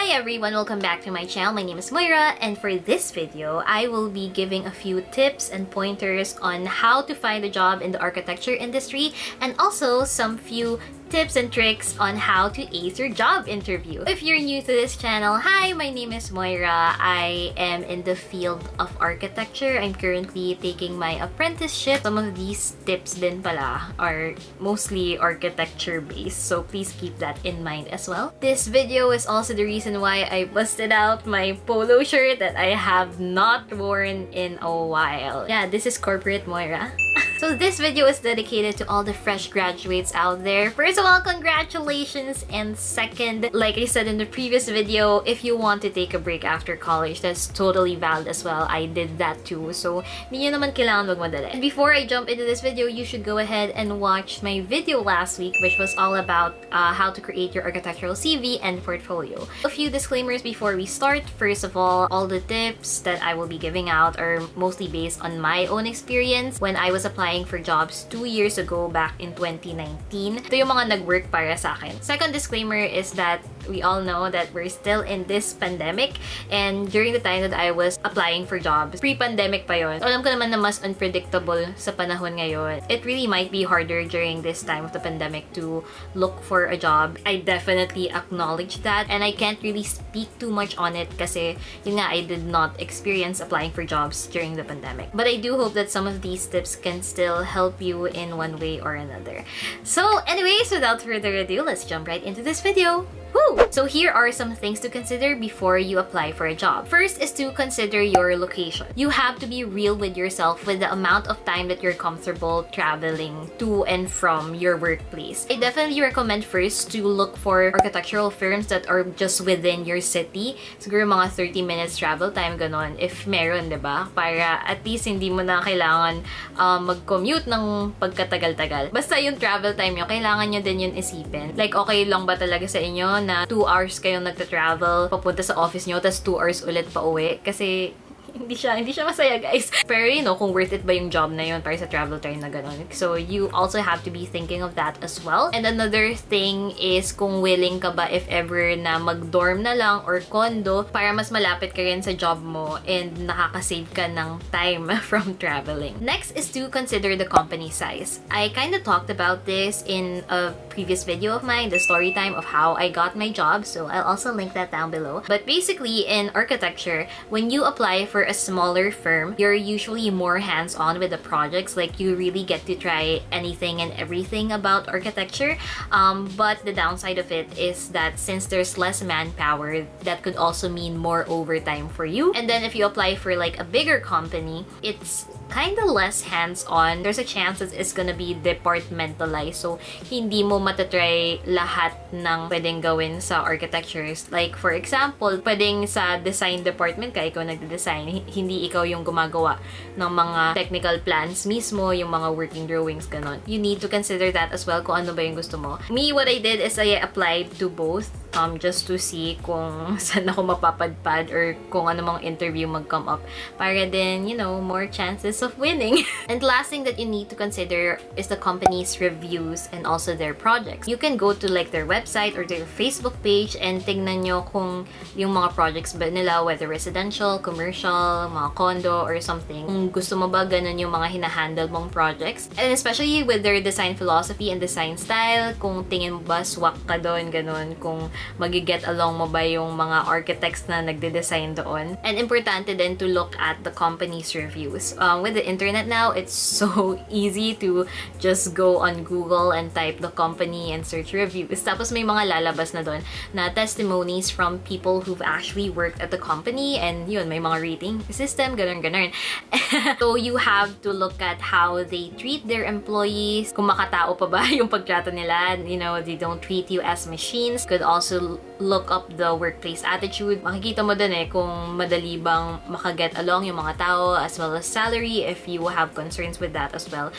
Hi everyone, welcome back to my channel. My name is Moira, and for this video, I will be giving a few tips and pointers on how to find a job in the architecture industry, and also some few tips and tricks on how to ace your job interview. If you're new to this channel, hi, my name is Moira. I am in the field of architecture. I'm currently taking my apprenticeship. Some of these tips din pala are mostly architecture based, so please keep that in mind as well. This video is also the reason why I busted out my polo shirt that I have not worn in a while. Yeah, this is corporate Moira. So this video is dedicated to all the fresh graduates out there. First of all, congratulations! And second, like I said in the previous video, if you want to take a break after college, that's totally valid as well. I did that too. So, hindi nyo naman kailangan magmadali. And before I jump into this video, you should go ahead and watch my video last week, which was all about how to create your architectural CV and portfolio. A few disclaimers before we start. First of all the tips that I will be giving out are mostly based on my own experience when I was applying for jobs 2 years ago back in 2019. Ito yung mga nag-work para sa akin. Second disclaimer is that we all know that we're still in this pandemic, and during the time that I was applying for jobs, pre-pandemic pa yun. Alam ko naman na mas unpredictable sa panahon ngayon. It really might be harder during this time of the pandemic to look for a job. I definitely acknowledge that, and I can't really speak too much on it kasi yun nga, I did not experience applying for jobs during the pandemic. But I do hope that some of these tips can still help you in one way or another. So anyways, without further ado, let's jump right into this video. Woo! So here are some things to consider before you apply for a job. First is to consider your location. You have to be real with yourself with the amount of time that you're comfortable traveling to and from your workplace. I definitely recommend first to look for architectural firms that are just within your city. Siguro mga 30 minutes travel time, ganon. If meron, diba? Para at least hindi mo na kailangan mag-commute ng pagkatagal-tagal. Basta yung travel time nyo, kailangan nyo din yun isipin. Like, okay lang ba talaga sa inyo na 2 hours kayong nagta-travel papunta sa office nyo, tas 2 hours ulit pa uwi? Kasi hindi siya masaya, guys. Pero you know, kung worth it ba yung job na yun para sa travel time na ganun. So you also have to be thinking of that as well. And another thing is kung willing ka ba if ever na mag-dorm na lang or condo para mas malapit ka rin sa job mo and nakaka-save ka ng time from traveling. Next is to consider the company size. I kind of talked about this in a previous video of mine, the story time of how I got my job. So I'll also link that down below. But basically, in architecture, when you apply for a smaller firm, you're usually more hands-on with the projects. Like, you really get to try anything and everything about architecture. But the downside of it is that since there's less manpower, that could also mean more overtime for you. And then if you apply for like a bigger company, it's kind of less hands-on. There's a chance that it's gonna be departmentalized. So, hindi mo matatry lahat ng pwedeng gawin sa architectures. Like, for example, pwedeng sa design department ka, ikaw nagde-design. Hindi ikaw yung gumagawa ng mga technical plans mismo, yung mga working drawings, ganon. You need to consider that as well kung ano ba yung gusto mo. Me, what I did is I applied to both just to see kung saan ako mapapadpad or kung ano mga interview mag-come up para din, you know, more chances of winning. And last thing that you need to consider is the company's reviews and also their projects. You can go to like their website or their Facebook page and tingnan nyo kung yung mga projects ba nila, whether residential, commercial, mga condo or something. Kung gusto mo ba ganun yung mga hinahandle mong projects. And especially with their design philosophy and design style, kung tingin mo ba swak ka doon, ganun, kung mag-get along mo ba yung mga architects na nagde-design doon. And importante din to look at the company's reviews. With the internet now, it's so easy to just go on Google and type the company and search reviews. Tapos may mga lalabas na doon na testimonies from people who've actually worked at the company, and yun, may mga rating system, ganun. So you have to look at how they treat their employees, kung makatao pa ba yung pagtrato nila, you know, they don't treat you as machines. Could also look up the workplace attitude. Makikita mo din kung madali bang makaget along yung mga tao, as well as salary if you have concerns with that as well.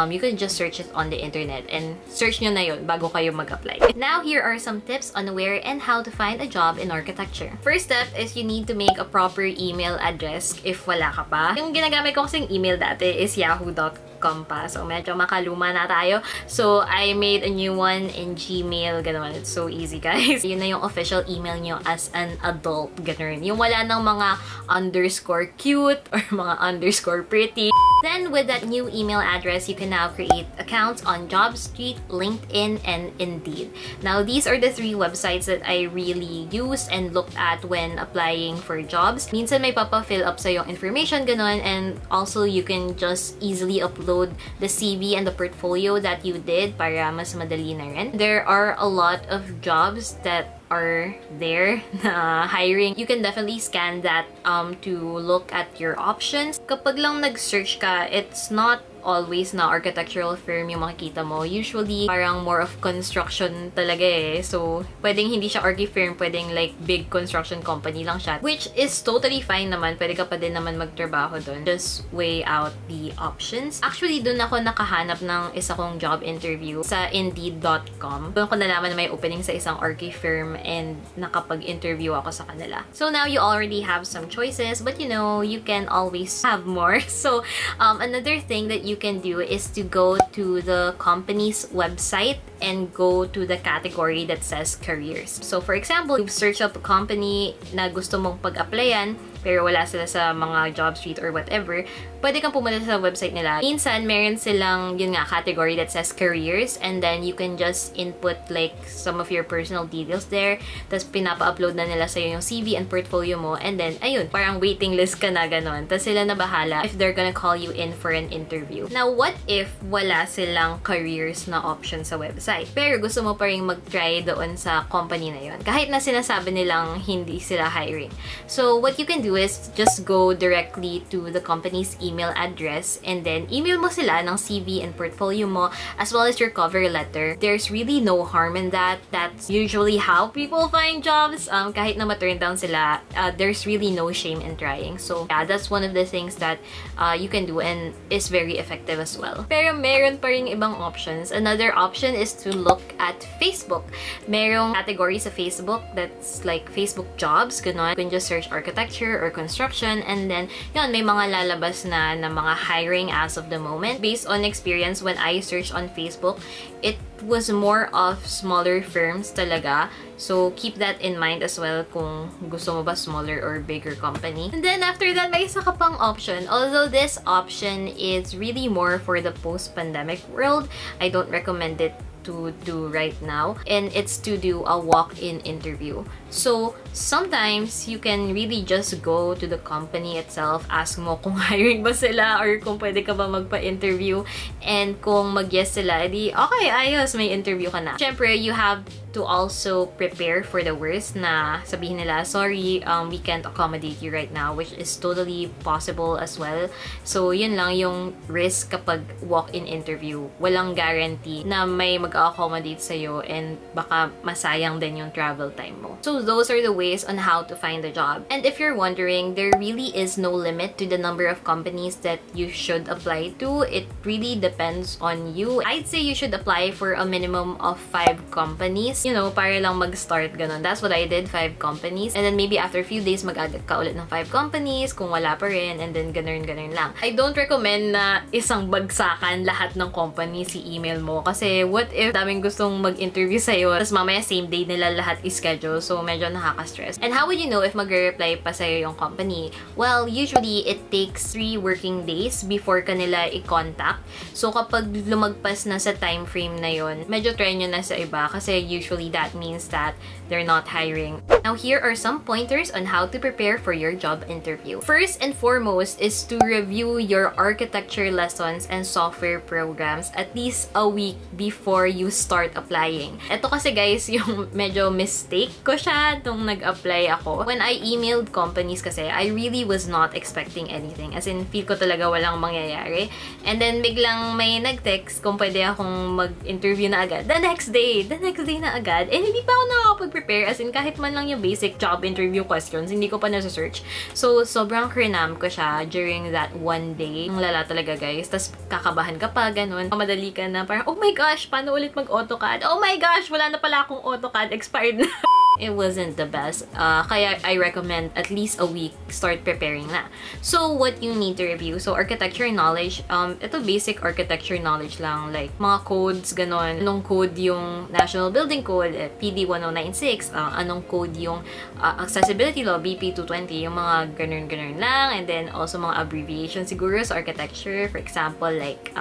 You can just search it on the internet and search nyo na yun bago kayo mag-apply. Now, here are some tips on where and how to find a job in architecture. First step is you need to make a proper email address if wala ka pa. Yung ginagamit ko kasing email dati is yahoo.com. gmail.com pa. So, medyo makaluma na tayo. So, I made a new one in Gmail. Ganun. It's so easy, guys. Yun na yung official email nyo as an adult. Ganun. Yung wala ng mga underscore cute or mga underscore pretty. Then, with that new email address, you can now create accounts on JobStreet, LinkedIn, and Indeed. Now, these are the 3 websites that I really used and looked at when applying for jobs. Minsan may papa-fill up sa yung information, ganun, and also you can just easily upload the CV and the portfolio that you did para mas madali na rin. There are a lot of jobs that are there na hiring. You can definitely scan that to look at your options. Kapag lang nag-search ka, it's not always na architectural firm yung makikita mo. Usually, parang more of construction talaga eh. So, pwedeng hindi siya archi firm, pwedeng like big construction company lang siya. Which is totally fine naman. Pwede ka pa din naman magtrabaho doon. Just weigh out the options. Actually, doon ako nakahanap ng isa kong job interview sa Indeed.com. Doon ko nalaman na may opening sa isang archi firm and nakapag-interview ako sa kanila. So, now you already have some choices, but you know, you can always have more. So, another thing that you can do is to go to the company's website and go to the category that says careers. So, for example, you've searched up a company na gusto mong pag-applyan, pero wala sila sa mga JobStreet or whatever, pwede kang pumunta sa website nila. Minsan, meron silang, yun nga, category that says careers, and then you can just input like some of your personal details there, tapos pinapa-upload na nila sa'yo yung CV and portfolio mo, and then, ayun, parang waiting list ka na ganon. Tapos sila na bahala if they're gonna call you in for an interview. Now, what if wala silang careers na option sa website? Pero gusto mo pa rin mag-try doon sa company na yun, kahit na sinasabi nilang hindi sila hiring. So, what you can do is just go directly to the company's email address and then email mo sila ng CV and portfolio mo as well as your cover letter. There's really no harm in that. That's usually how people find jobs. Kahit na ma-turn down sila, there's really no shame in trying. So, yeah, that's one of the things that you can do and is very effective as well. Pero meron pa rin ibang options. Another option is to look at Facebook. Merong category sa Facebook that's like Facebook jobs. Ganon. You can just search architecture or construction, and then yun, may mga lalabas na mga hiring as of the moment. Based on experience, when I searched on Facebook, it was more of smaller firms talaga. So, keep that in mind as well kung gusto mo ba smaller or bigger company. And then, after that, may isa ka pang option. Although this option is really more for the post-pandemic world, I don't recommend it to do right now, and it's to do a walk-in interview. So, sometimes you can really just go to the company itself, ask mo kung hiring ba sila or kung pwede ka ba magpa-interview, and kung mag-yes sila, edi okay, ayos, may interview ka na. Syempre, you have to also prepare for the worst na sabihin nila, sorry, we can't accommodate you right now, which is totally possible as well. So, yun lang yung risk kapag walk-in interview. Walang guarantee na may mag-accommodate sa'yo and baka masayang din yung travel time mo. So, those are the ways on how to find a job. And if you're wondering, there really is no limit to the number of companies that you should apply to. It really depends on you. I'd say you should apply for a minimum of 5 companies. You know, para lang mag-start, ganun. That's what I did, 5 companies. And then maybe after a few days, mag-agad ka ulit ng 5 companies kung wala pa rin, and then ganun lang. I don't recommend na isang bagsakan lahat ng companies i-email mo. Kasi what if daming gustong mag-interview sa'yo, tapos mamaya same day nila lahat i-schedule. So, medyo nakaka-stress. And how would you know if mag-reply pa sa'yo yung company? Well, usually, it takes 3 working days before kanila i-contact. So, kapag lumagpas na sa time frame na yon, medyo try nyo na sa iba kasi usually that means that they're not hiring. Now, here are some pointers on how to prepare for your job interview. First and foremost is to review your architecture lessons and software programs at least a week before you start applying. Ito kasi guys, yung medyo mistake ko siya nung nag-apply ako. When I emailed companies kasi, I really was not expecting anything. As in, feel ko talaga walang mangyayari. And then, biglang may nag-text kung pwede akong mag-interview na agad. The next day na agad. And hindi pa ako nakakapag-prepare. As in, kahit man lang yung basic job interview questions, hindi ko pa nasa-search. So, sobrang crinam ko siya during that one day. Ang lala talaga, guys. Tapos, kakabahan ka pa, ganun. Madali ka na, parang, oh my gosh, paano ulit mag-AutoCAD? Oh my gosh, wala na pala akong AutoCAD. Expired na. it wasn't the best. Kaya I recommend at least a week start preparing na. So what you need to review. So architecture knowledge, ito basic architecture knowledge lang, like mga codes, ganon. Anong code yung National Building Code, PD 1096, anong code yung Accessibility Law, BP 220, yung mga ganun lang. And then also mga abbreviation siguro sa architecture. For example, like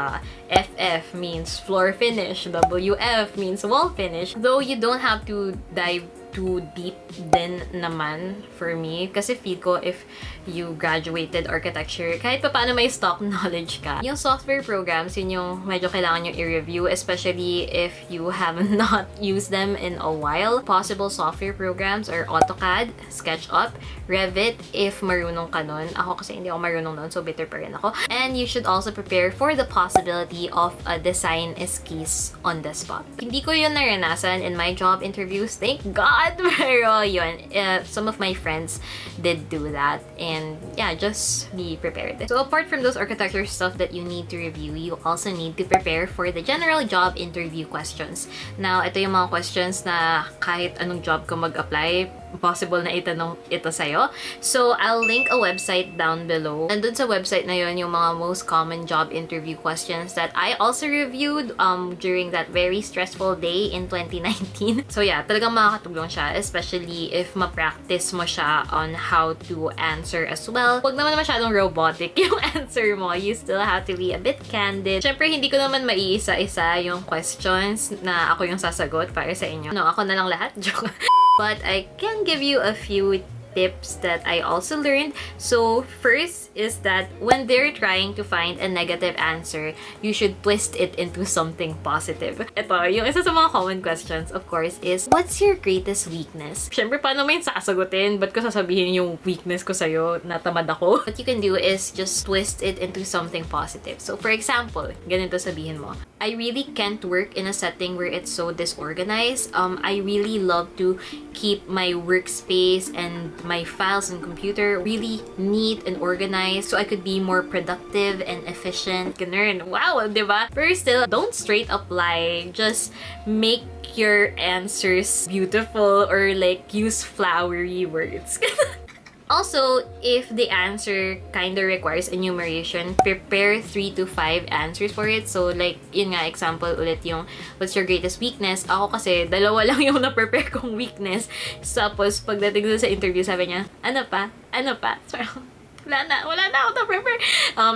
FF means floor finish, WF means wall finish. Though you don't have to dive too deep din naman for me. Kasi feel ko if you graduated architecture, kahit pa paano may stock knowledge ka. Yung software programs, yun yung medyo kailangan yung i-review, especially if you have not used them in a while. Possible software programs are AutoCAD, SketchUp, Revit, if marunong ka nun. Ako kasi hindi ako marunong nun, so bitter pa rin ako. And you should also prepare for the possibility of a design esquisse on the spot. Hindi ko yun naranasan in my job interviews, thank God! Pero yun, some of my friends did do that. And yeah, just be prepared. So apart from those architecture stuff that you need to review, you also need to prepare for the general job interview questions. Now, ito yung mga questions na kahit anong job ka mag-apply, possible na itanong ito sa'yo. So, I'll link a website down below. Nandun sa website na yun yung mga most common job interview questions that I also reviewed during that very stressful day in 2019. So yeah, talagang makakatulong siya, especially if ma-practice mo siya on how to answer as well. Huwag naman masyadong robotic yung answer mo. You still have to be a bit candid. Siyempre, hindi ko naman maiisa-isa yung questions na ako yung sasagot para sa inyo. No, ako na lang lahat. Joke. But I can give you a few tips that I also learned. So first is that when they're trying to find a negative answer, you should twist it into something positive. Ito, yung isa sa mga common questions, of course, is, what's your greatest weakness? Siyempre, paano mo yung sasagutin? Ba't ko sasabihin yung weakness ko sa'yo? Natamad ako? What you can do is just twist it into something positive. So for example, ganito sabihin mo, I really can't work in a setting where it's so disorganized. I really love to keep my workspace and my files and computer really neat and organized so I could be more productive and efficient. Ganun. Wow, diba? But still, don't straight up lie. Just make your answers beautiful or like use flowery words. Also, if the answer kinda requires enumeration, prepare 3 to 5 answers for it. So, like, yun nga, example ulit yung, what's your greatest weakness? Ako kasi, dalawa lang yung na-prepare kong weakness. Tapos, pagdating sa interview, sabi niya, ano pa? Ano pa? So, wala na ako na-prepare.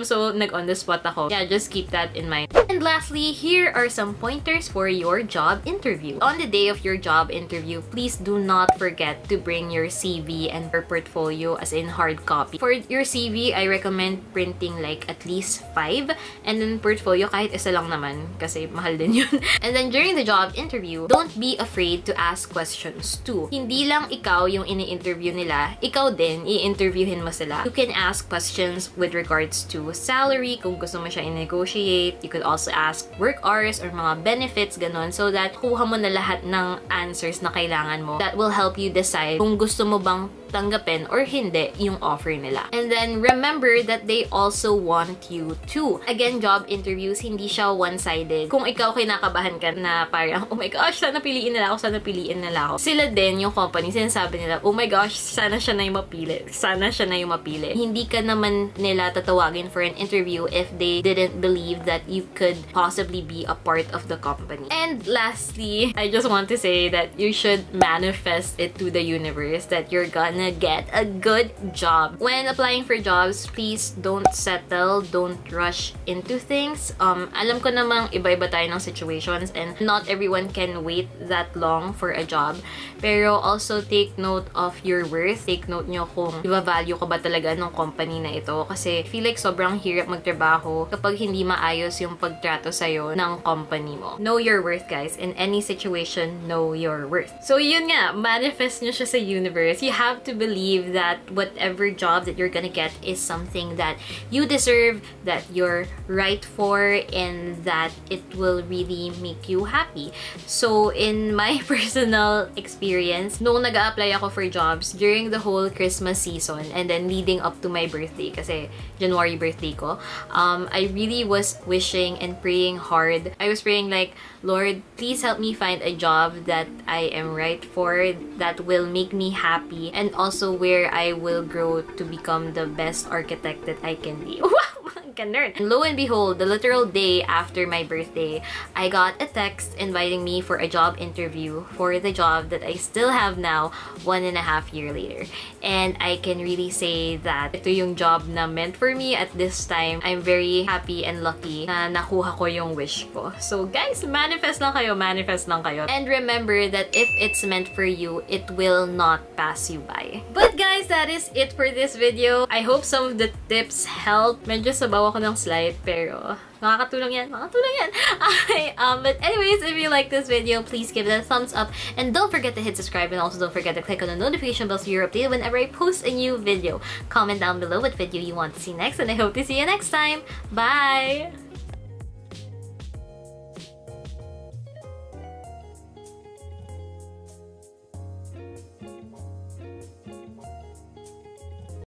So, nag-on the spot ako. Yeah, just keep that in mind. And lastly, here are some pointers for your job interview. On the day of your job interview, please do not forget to bring your CV and your portfolio as in hard copy. For your CV, I recommend printing like at least 5. And then portfolio, kahit isa lang naman. Kasi mahal din yun. And then during the job interview, don't be afraid to ask questions too. Hindi lang ikaw yung ini-interview nila, ikaw din, i-interviewin mo sila. You can ask questions with regards to salary, kung gusto mo siya i-negotiate. You could also ask work hours or mga benefits, ganon, so that kuha mo na lahat ng answers na kailangan mo. That will help you decide kung gusto mo bang tanggapin or hindi yung offer nila. And then, remember that they also want you too. Again, job interviews, hindi siya one-sided. Kung ikaw kinakabahan ka na parang, oh my gosh, sana piliin nila ako, sana piliin nila ako. Sila din, yung company, sinasabi nila, oh my gosh, sana siya na yung mapili. Sana siya na yung mapili. Hindi ka naman nila tatawagin for an interview if they didn't believe that you could possibly be a part of the company. And lastly, I just want to say that you should manifest it to the universe that you're gonna get a good job. When applying for jobs, please don't settle, don't rush into things. Alam ko namang iba-iba tayo ng situations and not everyone can wait that long for a job. Pero also take note of your worth. Take note nyo kung i-value ka ba talaga ng company na ito. Kasi feel like sobrang hirap magtrabaho kapag hindi maayos yung pagtrato sa'yo ng company mo. Know your worth, guys. In any situation, know your worth. So yun nga, manifest nyo siya sa universe. You have to to believe that whatever job that you're gonna get is something that you deserve, that you're right for, and that it will really make you happy. So in my personal experience, noong nag-a-apply ako for jobs during the whole Christmas season and then leading up to my birthday, kasi January birthday ko, I really was wishing and praying hard. I was praying like, Lord, please help me find a job that I am right for, that will make me happy, and also where I will grow to become the best architect that I can be. And lo and behold, the literal day after my birthday, I got a text inviting me for a job interview for the job that I still have now 1.5 years later. And I can really say that ito yung job na meant for me at this time. I'm very happy and lucky na nakuha ko yung wish ko. So guys, manifest lang kayo, manifest lang kayo. And remember that if it's meant for you, it will not pass you by. But guys, that is it for this video. I hope some of the tips help. Medyo sabaw ako ng slide, pero makakatulong yan, makakatulong yan. Okay, but anyways, if you like this video, please give it a thumbs up, and don't forget to hit subscribe, and also don't forget to click on the notification bell so you're updated whenever I post a new video. Comment down below what video you want to see next, and I hope to see you next time. Bye!